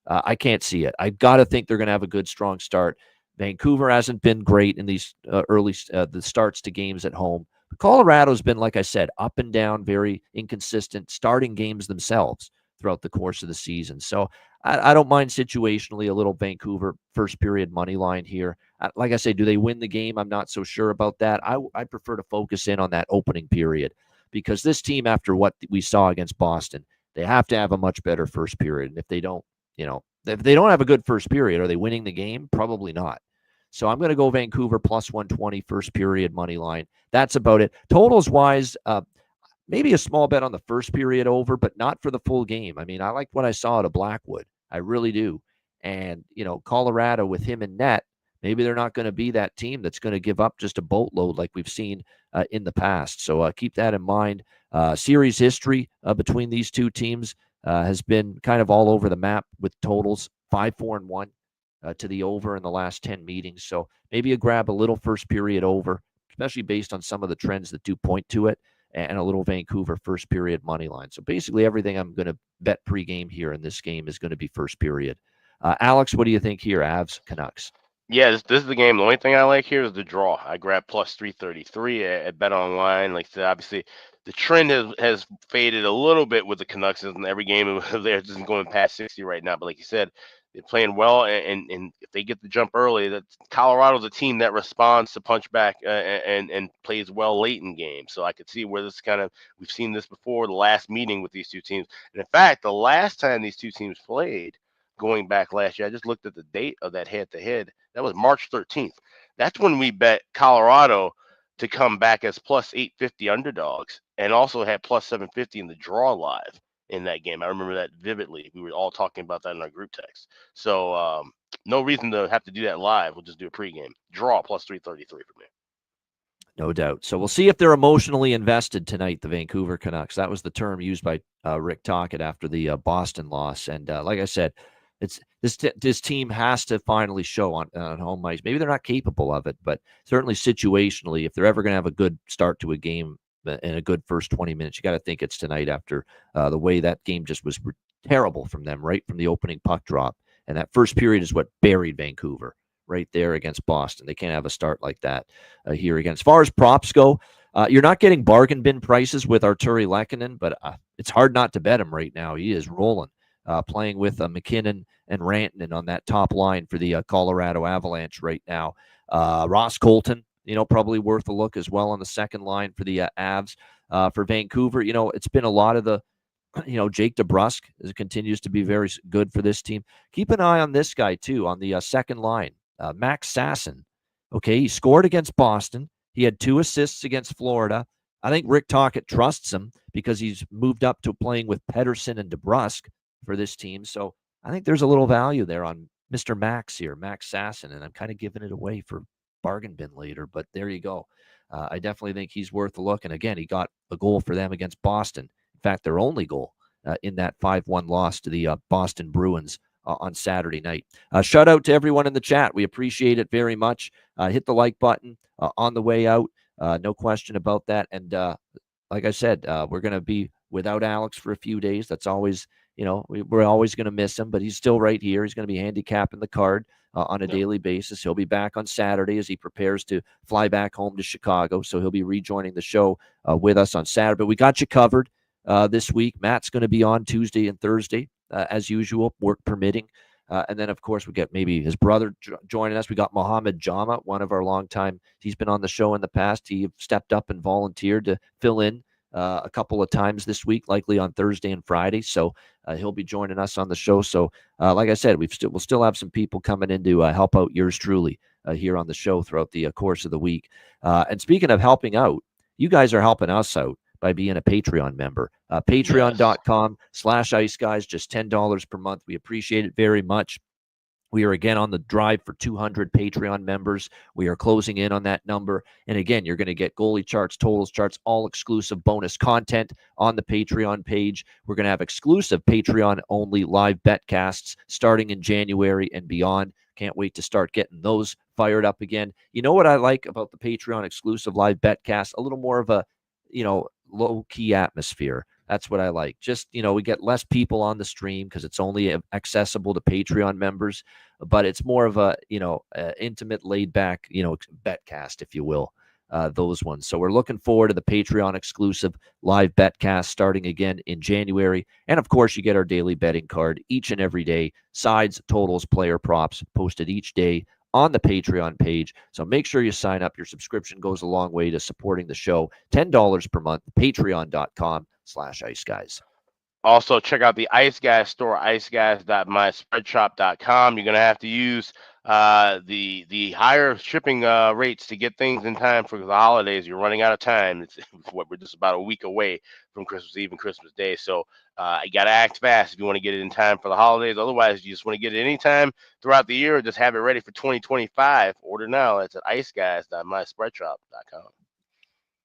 Speaker 2: I can't see it. I've got to think they're going to have a good, strong start. Vancouver hasn't been great in these early the starts to games at home. But Colorado's been, like I said, up and down, very inconsistent, starting games themselves throughout the course of the season. So I don't mind situationally a little Vancouver first period money line here. Like I say, do they win the game? I'm not so sure about that. I prefer to focus in on that opening period because this team, after what we saw against Boston, they have to have a much better first period. And if they don't, if they don't have a good first period, are they winning the game? Probably not. So I'm going to go Vancouver plus 120 first period money line. That's about it. Totals wise, maybe a small bet on the first period over, but not for the full game. I mean, I like what I saw at a Blackwood. I really do. And, Colorado with him in net, maybe they're not going to be that team that's going to give up just a boatload like we've seen in the past. So keep that in mind. Series history between these two teams has been kind of all over the map with totals 5-4-1 to the over in the last 10 meetings. So maybe grab a little first period over, especially based on some of the trends that do point to it, and a little Vancouver first period money line. So basically everything I'm going to bet pregame here in this game is going to be first period. Alex, what do you think here? Avs, Canucks.
Speaker 3: Yeah, this is the game. The only thing I like here is the draw. I grabbed plus 333 at Bet Online. Like I said, obviously the trend has faded a little bit with the Canucks, and every game they're just going past 60 right now. But like you said, they're playing well, and if they get the jump early, that Colorado's a team that responds to punch back and plays well late in games. So I could see where this we've seen this before, the last meeting with these two teams. And in fact, the last time these two teams played, going back last year, I just looked at the date of that head-to-head. That was March 13th. That's when we bet Colorado to come back as plus 850 underdogs and also had plus 750 in the draw live in that game. I remember that vividly. We were all talking about that in our group text. So no reason to have to do that live. We'll just do a pregame. Draw plus 333 for me.
Speaker 2: No doubt. So we'll see if they're emotionally invested tonight, the Vancouver Canucks. That was the term used by Rick Tocchet after the Boston loss. And like I said, this team has to finally show on home ice. Maybe they're not capable of it, but certainly situationally, if they're ever going to have a good start to a game and a good first 20 minutes, you got to think it's tonight after the way that game just was terrible from them, right from the opening puck drop. And that first period is what buried Vancouver right there against Boston. They can't have a start like that here again. As far as props go, you're not getting bargain bin prices with Arturi Lehkonen, but it's hard not to bet him right now. He is rolling. Playing with McKinnon and Rantanen on that top line for the Colorado Avalanche right now. Ross Colton, probably worth a look as well on the second line for the Avs. For Vancouver, it's been a lot of the, Jake DeBrusk continues to be very good for this team. Keep an eye on this guy, too, on the second line. Max Sasson. Okay, he scored against Boston. He had 2 assists against Florida. I think Rick Tocchet trusts him because he's moved up to playing with Pettersson and DeBrusk for this team. So I think there's a little value there on Mr. Max here, Max Sasson, and I'm kind of giving it away for bargain bin later, but there you go. I definitely think he's worth a look. And again, he got a goal for them against Boston. In fact, their only goal in that 5-1 loss to the Boston Bruins on Saturday night. Shout out to everyone in the chat. We appreciate it very much. Hit the like button on the way out. No question about that. And like I said, we're going to be without Alex for a few days. That's always, we're always going to miss him, but he's still right here. He's going to be handicapping the card on a daily basis. He'll be back on Saturday as he prepares to fly back home to Chicago. So he'll be rejoining the show with us on Saturday. But we got you covered this week. Matt's going to be on Tuesday and Thursday, as usual, work permitting. And then, of course, we get maybe his brother joining us. We got Mohammed Jama, one of our longtime. He's been on the show in the past. He stepped up and volunteered to fill in a couple of times this week, likely on Thursday and Friday. So he'll be joining us on the show. So like I said, we'll still have some people coming in to help out yours truly here on the show throughout the course of the week. And speaking of helping out, you guys are helping us out by being a Patreon member. Patreon.com/Ice Guys, just $10 per month. We appreciate it very much. We are again on the drive for 200 Patreon members. We are closing in on that number. And again, you're going to get goalie charts, totals charts, all exclusive bonus content on the Patreon page. We're going to have exclusive Patreon-only live betcasts starting in January and beyond. Can't wait to start getting those fired up again. You know what I like about the Patreon exclusive live betcast? A little more of a, low-key atmosphere. That's what I like. Just, we get less people on the stream because it's only accessible to Patreon members, but it's more of a, intimate, laid-back, betcast, if you will, those ones. So we're looking forward to the Patreon exclusive live betcast starting again in January. And, of course, you get our daily betting card each and every day, sides, totals, player props posted each day on the Patreon page. So make sure you sign up. Your subscription goes a long way to supporting the show. $10 per month, patreon.com/Ice Guys.
Speaker 3: Also, check out the Ice Guys store, iceguys.myspreadshop.com. You're going to have to use the higher shipping rates to get things in time for the holidays. You're running out of time. We're just about a week away from Christmas Eve and Christmas Day. So you got to act fast if you want to get it in time for the holidays. Otherwise, you just want to get it anytime throughout the year or just have it ready for 2025. Order now. It's at iceguys.myspreadshop.com.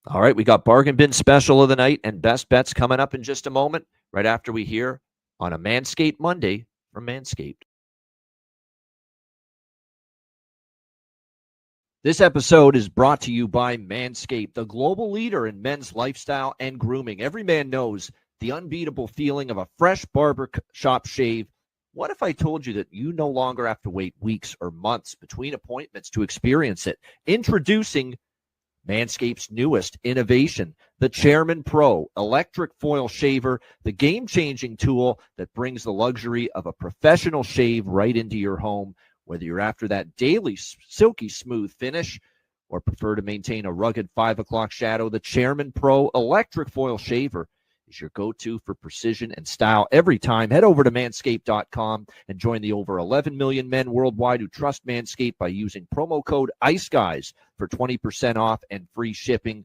Speaker 2: All right, we got Bargain Bin Special of the night and Best Bets coming up in just a moment, right after we hear on a Manscaped Monday from Manscaped. This episode is brought to you by Manscaped, the global leader in men's lifestyle and grooming. Every man knows the unbeatable feeling of a fresh barbershop shave. What if I told you that you no longer have to wait weeks or months between appointments to experience it? Introducing Manscaped's newest innovation, the Chairman Pro electric foil shaver, the game-changing tool that brings the luxury of a professional shave right into your home. Whether you're after that daily silky smooth finish or prefer to maintain a rugged 5 o'clock shadow, the Chairman Pro electric foil shaver is your go-to for precision and style every time. Head over to manscaped.com and join the over 11 million men worldwide who trust Manscaped by using promo code ICEGUYS for 20% off and free shipping.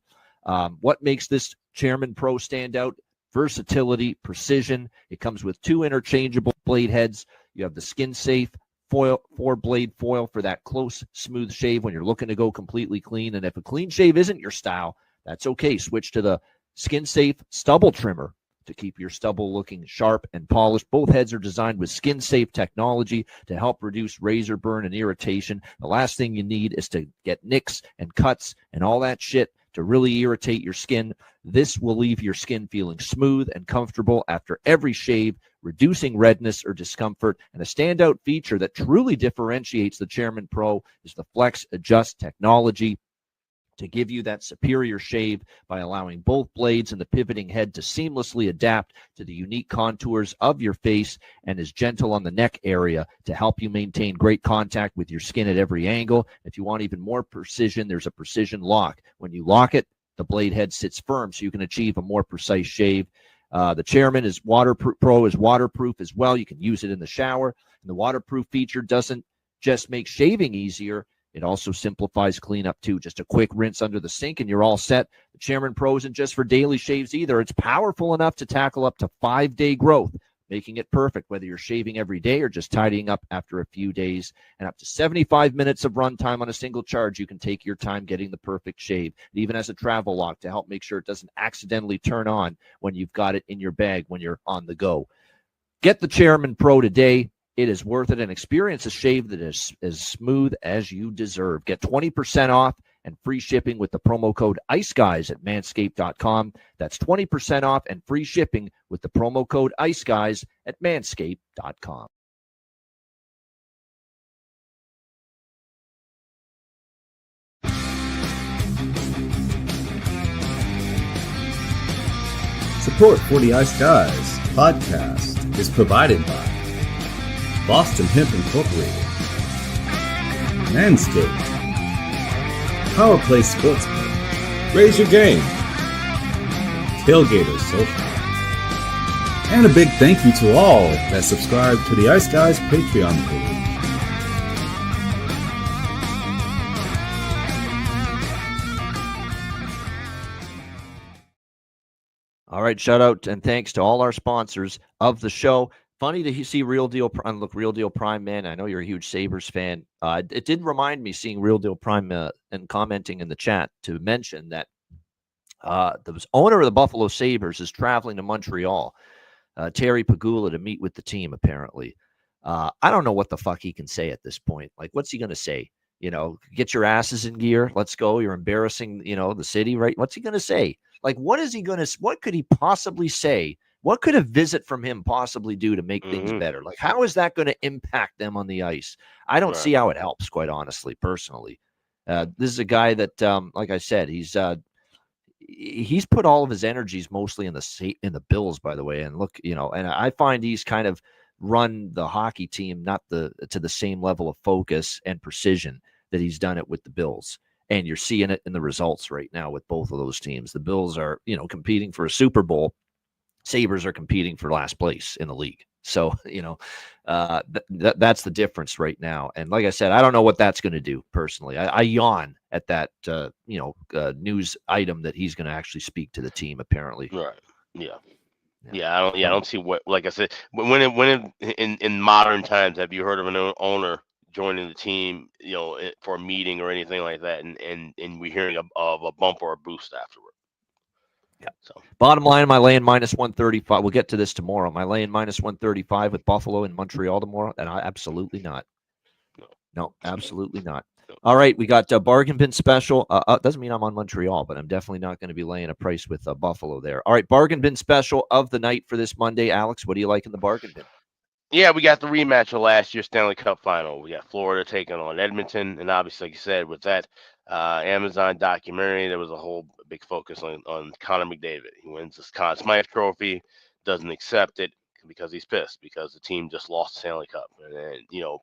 Speaker 2: What makes this Chairman Pro stand out? Versatility, precision. It comes with 2 interchangeable blade heads. You have the skin-safe foil, 4-blade foil for that close, smooth shave when you're looking to go completely clean. And if a clean shave isn't your style, that's okay. Switch to the skin-safe stubble trimmer to keep your stubble looking sharp and polished. Both heads are designed with skin-safe technology to help reduce razor burn and irritation. The last thing you need is to get nicks and cuts and all that shit to really irritate your skin. This will leave your skin feeling smooth and comfortable after every shave, reducing redness or discomfort. And a standout feature that truly differentiates the Chairman Pro is the Flex Adjust technology to give you that superior shave by allowing both blades and the pivoting head to seamlessly adapt to the unique contours of your face, and is gentle on the neck area to help you maintain great contact with your skin at every angle. If you want even more precision, there's a precision lock. When you lock it, the blade head sits firm so you can achieve a more precise shave. The Chairman is Pro is waterproof as well. You can use it in the shower. And the waterproof feature doesn't just make shaving easier, it also simplifies cleanup too. Just a quick rinse under the sink and you're all set. The Chairman Pro isn't just for daily shaves either. It's powerful enough to tackle up to 5-day growth, making it perfect whether you're shaving every day or just tidying up after a few days. And up to 75 minutes of runtime on a single charge, you can take your time getting the perfect shave. It even has a travel lock to help make sure it doesn't accidentally turn on when you've got it in your bag when you're on the go. Get the Chairman Pro today. It is worth it, and experience a shave that is as smooth as you deserve. Get 20% off and free shipping with the promo code ICEGUYS at manscaped.com. That's 20% off and free shipping with the promo code ICEGUYS at manscaped.com.
Speaker 4: Support for the Ice Guys podcast is provided by Boston Hemp Incorporated, Manscaped, Power Play Sportsbook, Raise Your Game, Tailgater Social, and a big thank you to all that subscribe to the Ice Guys Patreon page.
Speaker 2: All right, shout out and thanks to all our sponsors of the show. Funny to see Real Deal Prime. Look, Real Deal Prime, man, I know you're a huge Sabers fan. It did remind me seeing Real Deal Prime and commenting in the chat to mention that the owner of the Buffalo Sabres is traveling to Montreal, Terry Pagula, to meet with the team, apparently. I don't know what the fuck he can say at this point. Like, what's he going to say? You know, get your asses in gear. Let's go. You're embarrassing, the city, right? What's he going to say? Like, what could he possibly say? What could a visit from him possibly do to make things better? Like, how is that going to impact them on the ice? I don't see how it helps, quite honestly, personally. This is a guy that, like I said, he's put all of his energies mostly in the Bills, by the way. And look, and I find he's kind of run the hockey team not to the same level of focus and precision that he's done it with the Bills. And you're seeing it in the results right now with both of those teams. The Bills are, competing for a Super Bowl. Sabres are competing for last place in the league. So, that's the difference right now. And like I said, I don't know what that's going to do personally. I yawn at that, news item that he's going to actually speak to the team, apparently.
Speaker 3: Right. Yeah. I don't see what, like I said, when in modern times, have you heard of an owner joining the team, for a meeting or anything like that, and we're hearing of a bump or a boost afterward?
Speaker 2: Yeah. So bottom line, am I laying minus 135? We'll get to this tomorrow. Am I laying minus 135 with Buffalo and Montreal tomorrow? And absolutely not. No, absolutely not. All right, we got bargain bin special. Doesn't mean I'm on Montreal, but I'm definitely not going to be laying a price with Buffalo there. All right, bargain bin special of the night for this Monday. Alex, what do you like in the bargain bin?
Speaker 3: Yeah, we got the rematch of last year's Stanley Cup final. We got Florida taking on Edmonton, and obviously, like you said, with that Amazon documentary, there was a whole big focus on Connor McDavid. He wins this Conn Smythe Trophy, doesn't accept it because he's pissed because the team just lost the Stanley Cup. And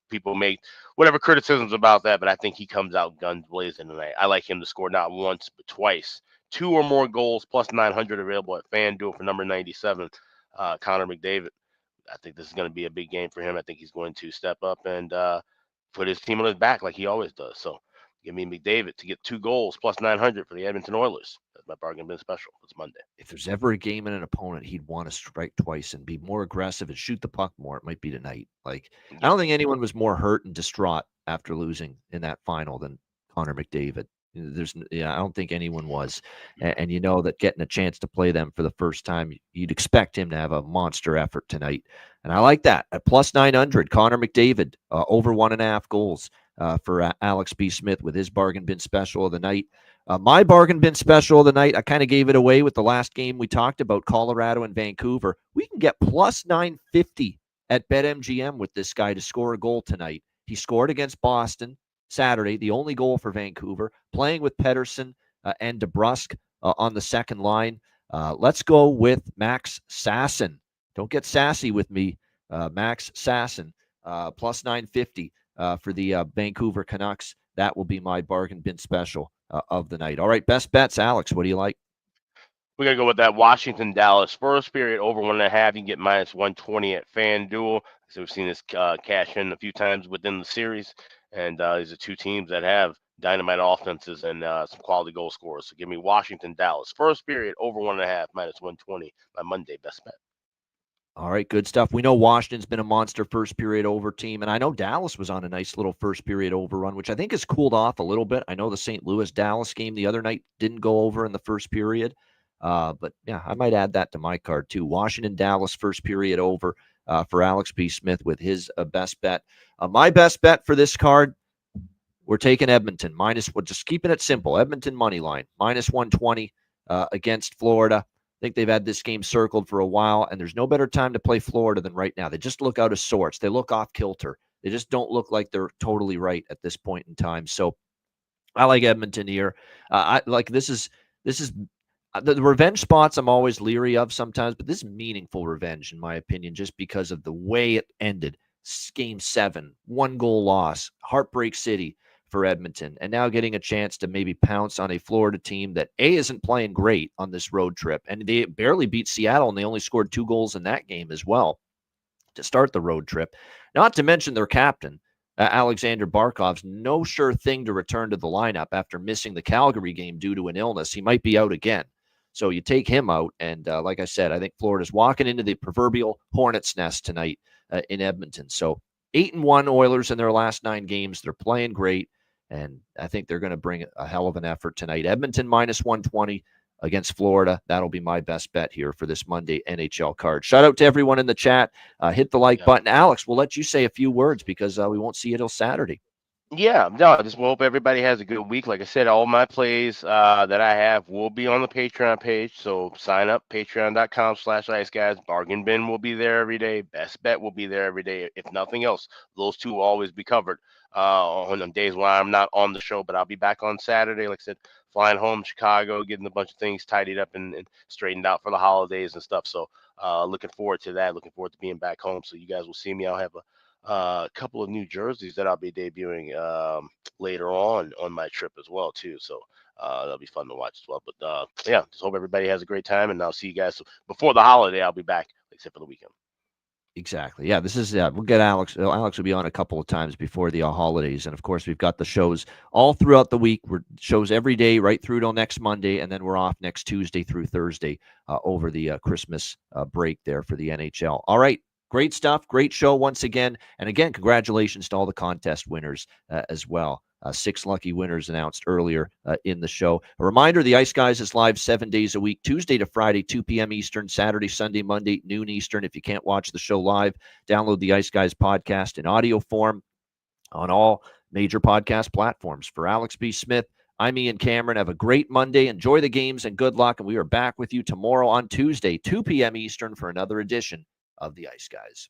Speaker 3: people make whatever criticisms about that, but I think he comes out guns blazing tonight. I like him to score not once but twice, 2 or more goals, plus 900 available at FanDuel for number 97, Connor McDavid. I think this is going to be a big game for him. I think he's going to step up and put his team on his back like he always does. So give me McDavid to get 2 goals plus 900 for the Edmonton Oilers. That's my bargain bin special. It's Monday.
Speaker 2: If there's ever a game in an opponent he'd want to strike twice and be more aggressive and shoot the puck more, it might be tonight. Like, I don't think anyone was more hurt and distraught after losing in that final than Connor McDavid. I don't think anyone was. And that getting a chance to play them for the first time, you'd expect him to have a monster effort tonight. And I like that. At plus 900, Connor McDavid, over 1.5 goals for Alex B. Smith with his bargain bin special of the night. My bargain bin special of the night, I kind of gave it away with the last game we talked about, Colorado and Vancouver. We can get plus 950 at BetMGM with this guy to score a goal tonight. He scored against Boston Saturday, the only goal for Vancouver, playing with Pettersson and DeBrusk on the second line. Let's go with Max Sasson. Don't get sassy with me. Max Sasson, plus 950 for the Vancouver Canucks. That will be my bargain bin special of the night. All right, best bets, Alex. What do you like?
Speaker 3: We're going to go with that Washington Dallas first period over 1.5. You can get minus 120 at FanDuel. So we've seen this cash in a few times within the series. And these are two teams that have dynamite offenses and some quality goal scorers. So give me Washington, Dallas. First period, over 1.5, minus 120. My Monday best bet.
Speaker 2: All right, good stuff. We know Washington's been a monster first period over team. And I know Dallas was on a nice little first period overrun, which I think has cooled off a little bit. I know the St. Louis-Dallas game the other night didn't go over in the first period. But, yeah, I might add that to my card, too. Washington-Dallas first period over for Alex B. Smith with his best bet. My best bet for this card, we're taking Edmonton. Just keeping it simple. Edmonton money line, minus 120 against Florida. I think they've had this game circled for a while, and there's no better time to play Florida than right now. They just look out of sorts. They look off kilter. They just don't look like they're totally right at this point in time. So I like Edmonton here. This is the revenge spots I'm always leery of sometimes, but this is meaningful revenge in my opinion, just because of the way it ended. Game 7, 1-goal loss, heartbreak city for Edmonton, and now getting a chance to maybe pounce on a Florida team that isn't playing great on this road trip. And they barely beat Seattle, and they only scored 2 goals in that game as well to start the road trip. Not to mention their captain, Alexander Barkov's no sure thing to return to the lineup after missing the Calgary game due to an illness. He might be out again. So you take him out, and like I said, I think Florida's walking into the proverbial hornet's nest tonight in Edmonton. So 8-1 Oilers in their last 9 games. They're playing great, and I think they're going to bring a hell of an effort tonight. Edmonton minus 120 against Florida. That'll be my best bet here for this Monday NHL card. Shout out to everyone in the chat. Hit the like button. Alex, we'll let you say a few words because we won't see you till Saturday.
Speaker 3: Yeah, no, I just hope everybody has a good week. Like I said, all my plays that I have will be on the Patreon page. So sign up, patreon.com/Ice Guys. Bargain bin will be there every day. Best bet will be there every day. If nothing else, those two will always be covered on days when I'm not on the show. But I'll be back on Saturday, like I said, flying home Chicago, getting a bunch of things tidied up and straightened out for the holidays and stuff. So looking forward to that. Looking forward to being back home. So you guys will see me. I'll have a couple of new jerseys that I'll be debuting later on my trip as well too. So that'll be fun to watch as well. But yeah, just hope everybody has a great time, and I'll see you guys before the holiday. I'll be back, except for the weekend.
Speaker 2: Exactly. Yeah, this is we'll get Alex. Alex will be on a couple of times before the holidays, and of course we've got the shows all throughout the week. We're shows every day right through till next Monday, and then we're off next Tuesday through Thursday over the Christmas break there for the NHL. All right. Great stuff. Great show once again. And again, congratulations to all the contest winners as well. 6 lucky winners announced earlier in the show. A reminder, the Ice Guys is live 7 days a week, Tuesday to Friday, 2 p.m. Eastern, Saturday, Sunday, Monday, noon Eastern. If you can't watch the show live, download the Ice Guys podcast in audio form on all major podcast platforms. For Alex B. Smith, I'm Ian Cameron. Have a great Monday. Enjoy the games and good luck. And we are back with you tomorrow on Tuesday, 2 p.m. Eastern for another edition of the Ice Guys.